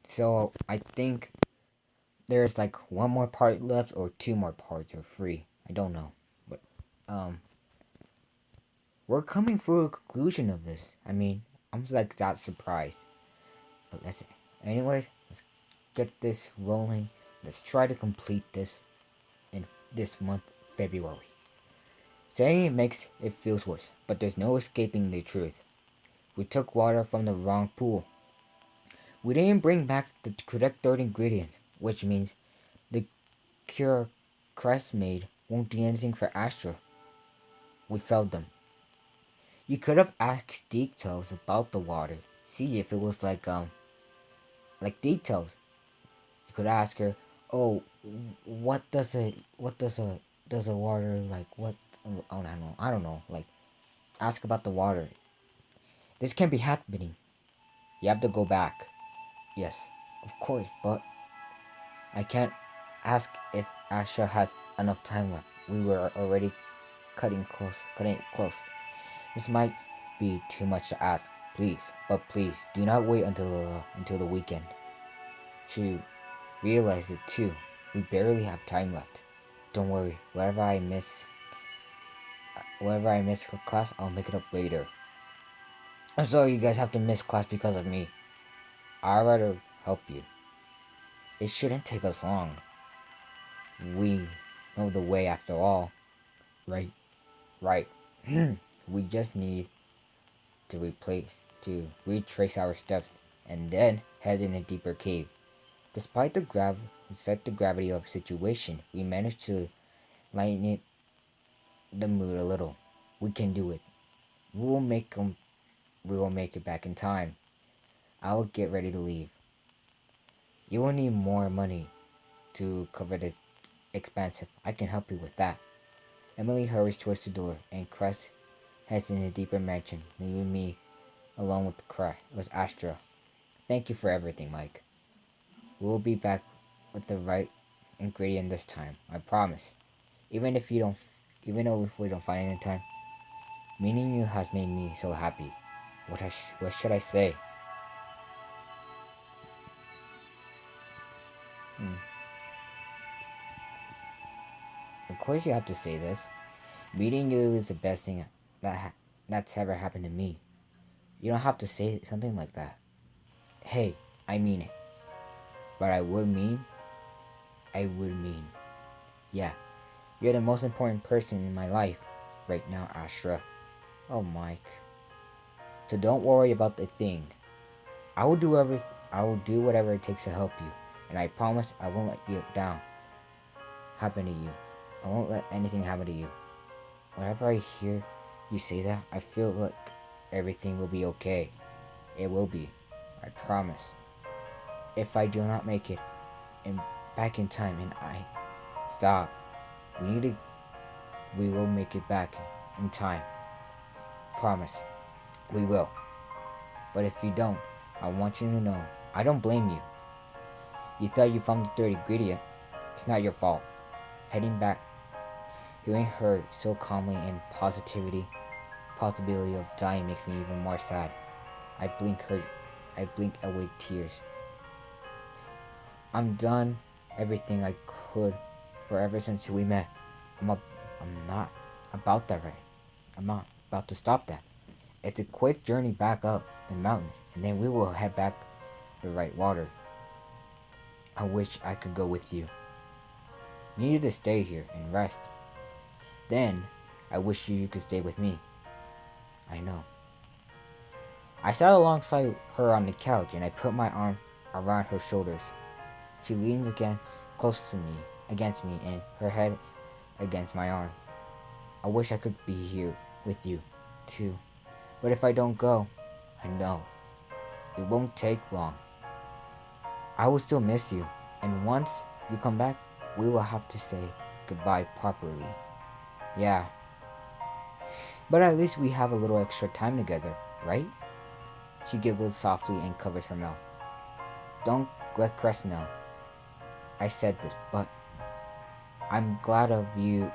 So I think there's like one more part left or two more parts or three. I don't know. But um we're coming to a conclusion of this. I mean, I'm just like that surprised. But let's get this rolling. Let's try to complete this in this month, February. Saying it makes it feels worse, but there's no escaping the truth. We took water from the wrong pool. We didn't bring back the correct third ingredient, which means the cure Crest made won't do anything for Astra. We failed them. You could have asked details about the water. See if it was like details. You could ask her, "Oh, what does a water like what? Oh, I don't know. Like ask about the water. This can't be happening. You have to go back." Yes, of course, but I can't ask if Asha has enough time left. We were already cutting it close. This might be too much to ask. Please, but please, do not wait until the weekend. She realized it too. We barely have time left. Don't worry. Whatever I miss class, I'll make it up later. I'm sorry you guys have to miss class because of me. I'd rather help you. It shouldn't take us long. We know the way after all. Right? Right. We just need to retrace our steps and then head in a deeper cave. Despite the gravity of the situation, we managed to lighten the mood a little. We can do it. We will make 'em. We will make it back in time. I will get ready to leave. You will need more money to cover the expensive. I can help you with that. Emily hurries towards the door, and Cress heads in a deeper mansion, leaving me alone with Astra. Thank you for everything, Mike. We will be back with the right ingredient this time. I promise. Even if you don't, even though if we don't find it in time, meeting you has made me so happy. What should I say? Hmm. Of course you have to say this. Meeting you is the best thing that's ever happened to me. You don't have to say something like that. Hey, I mean it. But I would mean. Yeah, you're the most important person in my life right now, Astra. Oh, Mike. So don't worry about the thing. I will do whatever it takes to help you, and I promise I won't let you down. Happen to you. I won't let anything happen to you. Whenever I hear you say that, I feel like everything will be okay. It will be. I promise. If I do not make it and back in time and I stop, we need to we will make it back in time. Promise. We will. But if you don't, I want you to know I don't blame you. You thought you found the third ingredient. It's not your fault. Heading back, hearing her so calmly and possibility of dying makes me even more sad. I blink away tears. I'm done everything I could for ever since we met. I'm not about that right. I'm not about to stop that. It's a quick journey back up the mountain, and then we will head back to the right water. I wish I could go with you. You need to stay here and rest. Then, I wish you could stay with me. I know. I sat alongside her on the couch and I put my arm around her shoulders. She leans close to me, against me, and her head against my arm. I wish I could be here with you, too. But if I don't go, I know it won't take long. I will still miss you, and once you come back, we will have to say goodbye properly. Yeah, but at least we have a little extra time together, right? She giggled softly and covered her mouth. Don't let Cress know I said this, but I'm glad you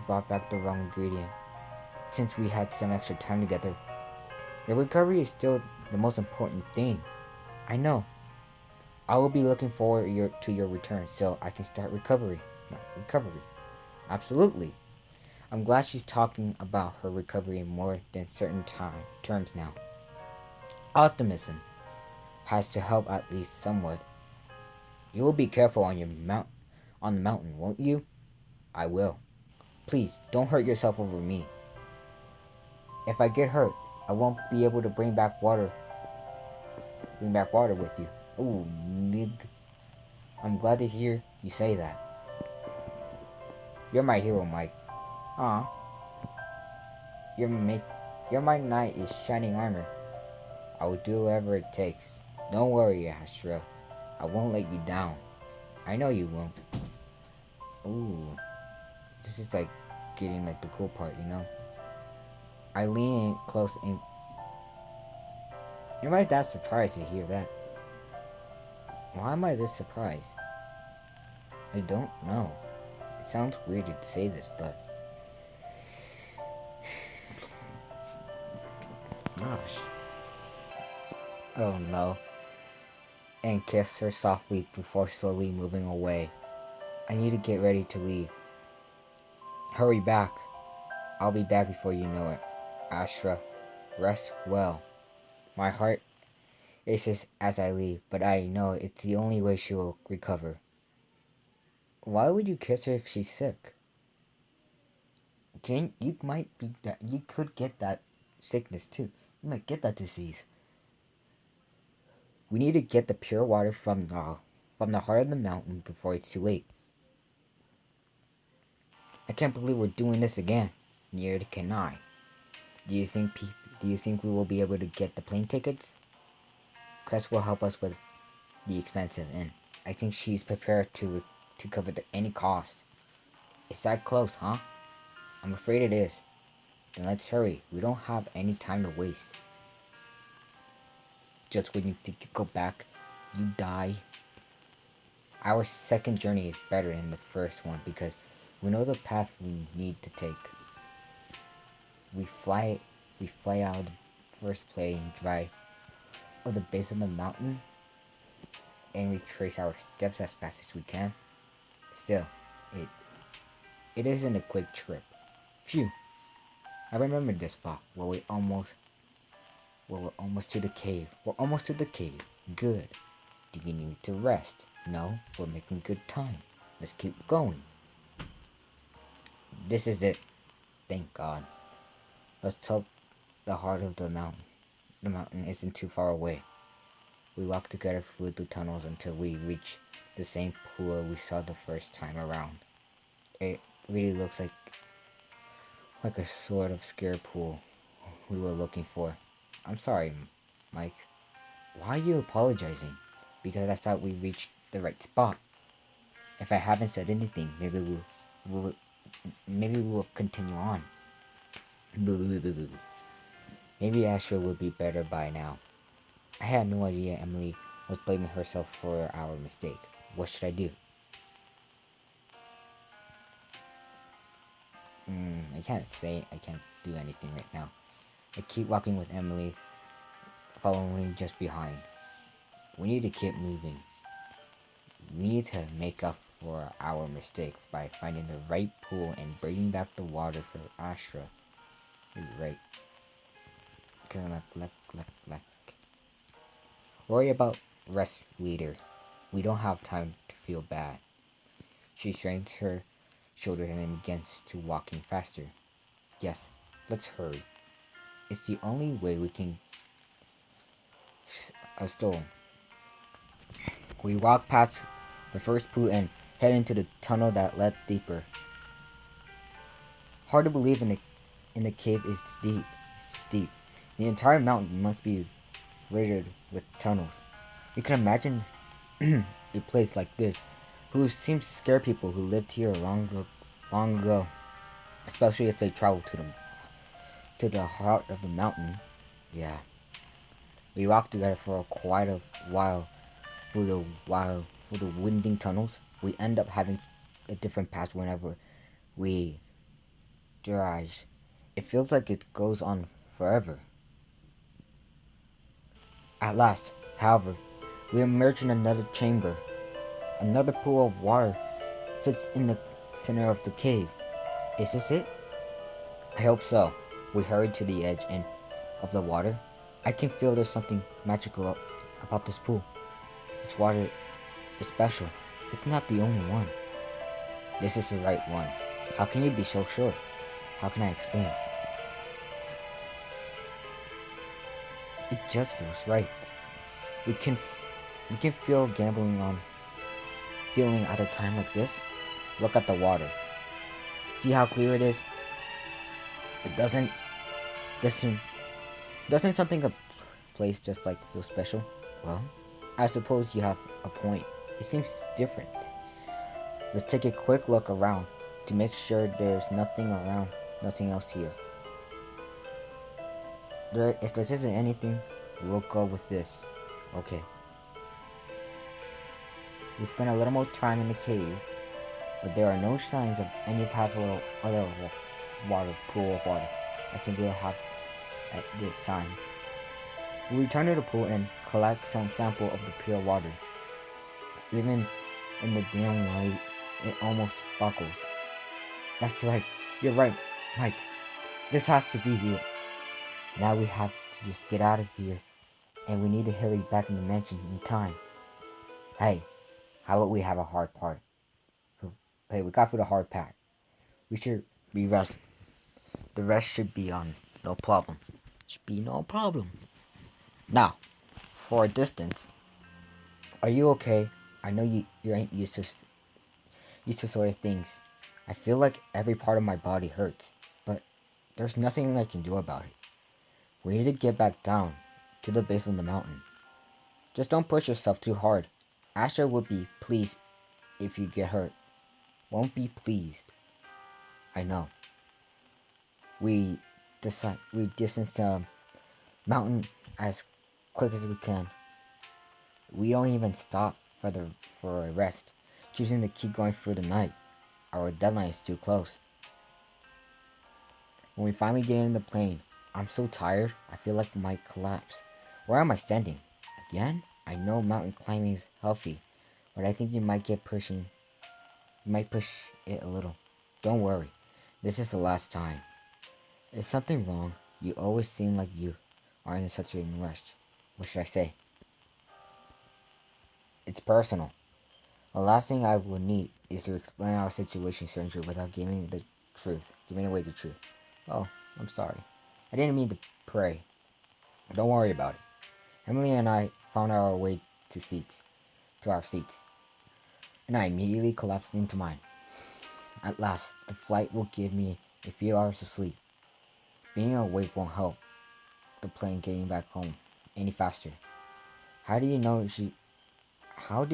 brought back the wrong ingredient. Since we had some extra time together, your recovery is still the most important thing. I know. I will be looking forward to your return so I can start my recovery. Absolutely. I'm glad she's talking about her recovery in more than certain terms now. Optimism has to help at least somewhat. You will be careful on the mountain, won't you? I will. Please don't hurt yourself over me. If I get hurt, I won't be able to bring back water with you. Ooh, nig. I'm glad to hear you say that. You're my hero, Mike. Aw, you're my, you're my knight in shining armor. I will do whatever it takes. Don't worry, Astra. I won't let you down. I know you won't. Ooh, this is like getting like the cool part, you know? I lean in close and am I that surprised to hear that? Why am I this surprised? I don't know. It sounds weird to say this, but gosh. Oh no. And kissed her softly before slowly moving away. I need to get ready to leave. Hurry back. I'll be back before you know it. Astra, rest well. My heart races as I leave, but I know it's the only way she will recover. Why would you kiss her if she's sick? You might be that you could get that sickness too. You might get that disease. We need to get the pure water from the heart of the mountain before it's too late. I can't believe we're doing this again. Neither can I. Do you think we will be able to get the plane tickets? Cress will help us with the expensive inn. I think she's prepared to cover any cost. It's that close, huh? I'm afraid it is. Then let's hurry. We don't have any time to waste. Just when you think you go back, you die. Our second journey is better than the first one because we know the path we need to take. We fly out of the first plane, drive of the base of the mountain, and retrace our steps as fast as we can. Still, it isn't a quick trip. Phew. I remember this spot where we're almost to the cave. We're almost to the cave. Good. Do you need to rest? No, we're making good time. Let's keep going. This is it. Thank God. Let's hope the heart of the mountain. The mountain isn't too far away. We walk together through the tunnels until we reach the same pool we saw the first time around. It really looks like a sort of scare pool we were looking for. I'm sorry, Mike. Why are you apologizing? Because I thought we reached the right spot. If I haven't said anything, maybe we'll continue on. Maybe Astra would be better by now. I had no idea Emily was blaming herself for our mistake. What should I do? I can't do anything right now. I keep walking with Emily, following just behind. We need to keep moving. We need to make up for our mistake by finding the right pool and bringing back the water for Astra. You're right. Worry about rest, leader. We don't have time to feel bad. She strains her shoulders and begins to walking faster. Yes, let's hurry. It's the only way we can stole. We walk past the first pool and head into the tunnel that led deeper. Hard to believe in the cave is steep. The entire mountain must be littered with tunnels. You can imagine a place like this, who seems to scare people who lived here long ago, especially if they traveled to the heart of the mountain. Yeah. We walked together for quite a while through the winding tunnels. We end up having a different path whenever we drive. It feels like it goes on forever. At last, however, We emerge in another chamber. Another pool of water sits in the center of the cave. Is this it? I hope so. We hurry to the edge and of the water. I can feel there's something magical about this pool. This water is special. It's not the only one. This is the right one. How can you be so sure? How can I explain? It just feels right. We can feel gambling on feeling at a time like this. Look at the water. See how clear it is? It doesn't something a place just like feel special? Well, I suppose you have a point. It seems different. Let's take a quick look around to make sure there's nothing else here. If there isn't anything, we'll go with this. Okay. We spent a little more time in the cave, but there are no signs of any powerful other pool of water. I think we'll have at this time. We return to the pool and collect some sample of the pure water. Even in the dim light, it almost sparkles. That's right. You're right, Mike. This has to be it. Now we have to just get out of here, and we need to hurry back in the mansion in time. Hey, how about we have a hard part? Hey, we got through the hard part. We should be resting. The rest should be on. No problem. Should be no problem. Now, for a distance. Are you okay? I know you ain't used to sort of things. I feel like every part of my body hurts, but there's nothing I can do about it. We need to get back down to the base of the mountain. Just don't push yourself too hard. Asher would be pleased if you get hurt. Won't be pleased. I know. We distance the mountain as quick as we can. We don't even stop for a rest, choosing to keep going through the night. Our deadline is too close. When we finally get in the plane, I'm so tired, I feel like I might collapse. Where am I standing? Again? I know mountain climbing is healthy, but I think you might push it a little. Don't worry, this is the last time. Is something wrong? You always seem like you are in such a rush. What should I say? It's personal. The last thing I would need is to explain our situation, stranger, without giving away the truth. Oh, I'm sorry. I didn't mean to pray. Don't worry about it. Emily and I found our way to our seats, and I immediately collapsed into mine. At last, the flight will give me a few hours of sleep. Being awake won't help the plane getting back home any faster. How did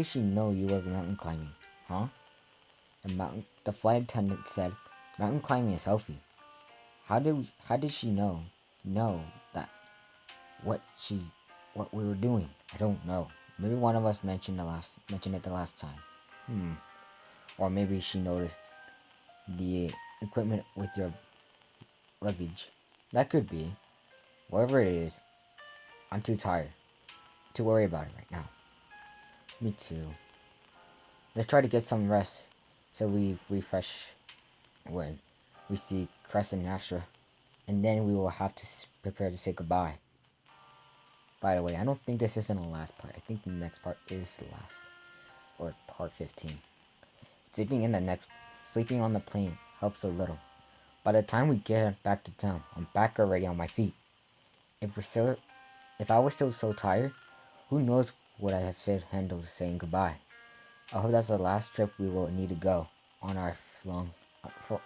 she know you were mountain climbing? Huh? The flight attendant said mountain climbing is healthy. How did she know that what we were doing? I don't know. Maybe one of us mentioned it the last time. Or maybe she noticed the equipment with your luggage. That could be. Whatever it is, I'm too tired to worry about it right now. Me too. Let's try to get some rest so we refresh when we see Crest and Astra, and then we will have to prepare to say goodbye. By the way, I don't think this isn't the last part. I think the next part is the last, or part 15. Sleeping on the plane helps a little. By the time we get back to town, I'm back already on my feet. If I was still so tired, who knows what I have handled saying goodbye. I hope that's the last trip we will need to go on for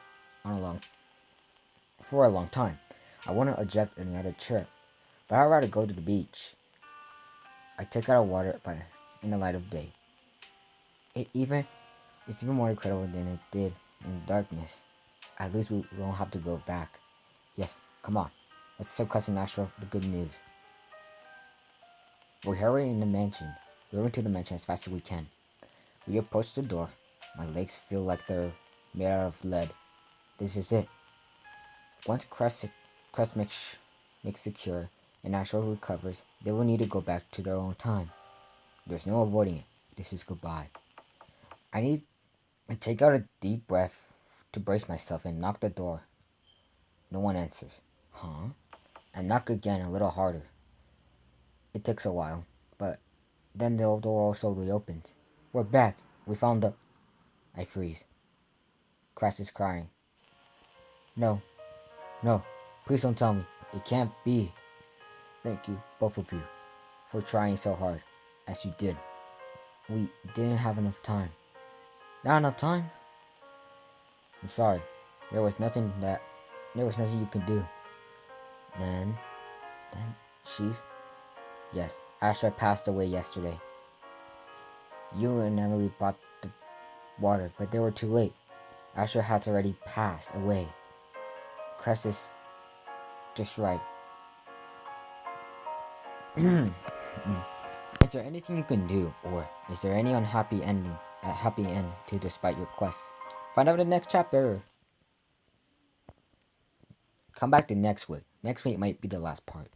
a long time. I want to eject another trip, but I'd rather go to the beach. I take out of water in the light of day. It's even more incredible than it did in darkness. At least we won't have to go back. Yes, come on. Let's tell Cousin Astro the good news. We're hurrying to the mansion as fast as we can. We approach the door. My legs feel like they're made out of lead. This is it. Once Crest makes secure and Astro recovers, they will need to go back to their own time. There's no avoiding it. This is goodbye. I need to take out a deep breath to brace myself and knock the door. No one answers. Huh? I knock again a little harder. It takes a while, but then the door slowly opens. We're back. We found the... I freeze. Crass is crying. No, no, please don't tell me. It can't be. Thank you, both of you, for trying so hard, as you did. We didn't have enough time. Not enough time? I'm sorry. There was nothing you could do. Then, she's... Yes, Astra passed away yesterday. You and Emily brought the water, but they were too late. Astra had already passed away. Cress is just right. Is there anything you can do, or is there any happy end to despite your quest? Find out in the next chapter. Come back to next week. Next week might be the last part.